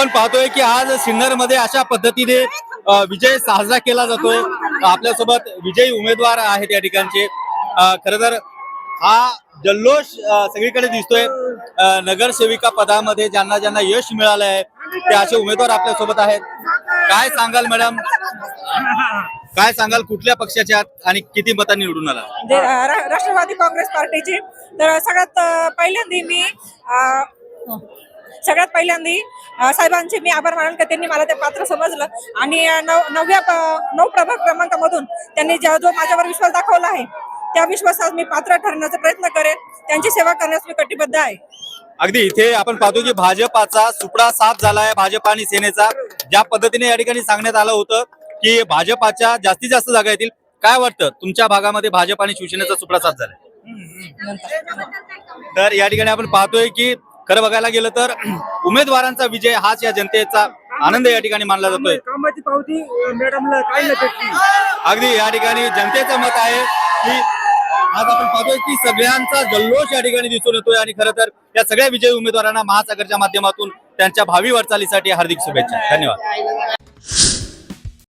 आपण पाहतोय की आज सिन्नरमध्ये अशा पद्धतीने विजय साजरा केला जातोय। आपल्यासोबत विजयी उमेदवार आहेत या ठिकाणचे। खरं तर हा जल्लोष सगळीकडे दिसतोय। नगरसेविका पदामध्ये ज्यांना ज्यांना यश मिळालं आहे ते असे उमेदवार आपल्यासोबत आहेत। काय सांगाल मॅडम, काय सांगाल, कुठल्या पक्षाचे आहात आणि किती मतांनी निवडून आला? राष्ट्रवादी काँग्रेस पार्टीची। तर सगळ्यात पहिल्यांदा साहेबांचे मी आभार मानून की त्यांनी मला ते पात्र समजलं आणि 9 प्रभाग क्रमांकामधून त्यांनी जो माझ्यावर विश्वास दाखवला आहे त्या विश्वासात मी पात्र ठरण्याचा प्रयत्न करेन। त्यांची सेवा करण्यास मी कटिबद्ध आहे। अगदी इथे आपण पाहतो की भाजपाचा सुपडा साफ झालाय। भाजप आणि सेनेचा ज्या पद्धतीने या ठिकाणी सांगण्यात आलं होतं की भाजपाच्या जास्तीत जास्त जागा येतील, काय वाटतं तुमच्या भागामध्ये भाजप आणि शिवसेनेचा सुपडा साफ झालाय? तर या ठिकाणी आपण पाहतोय की खरं बघायला गेलं तर उमेदवारांचा विजय हाच या जनतेचा आनंद या ठिकाणी मानला जातोय। कामाची पावती मॅडमला काय नाही। अगदी या ठिकाणी जनतेचं मत आहे की आज आपण पाहतोय की सगळ्यांचा जल्लोष या ठिकाणी दिसून येतोय आणि खरं तर या सगळ्या विजयी उमेदवारांना महासागरच्या माध्यमातून त्यांच्या भावी वाटचालीसाठी हार्दिक शुभेच्छा। धन्यवाद।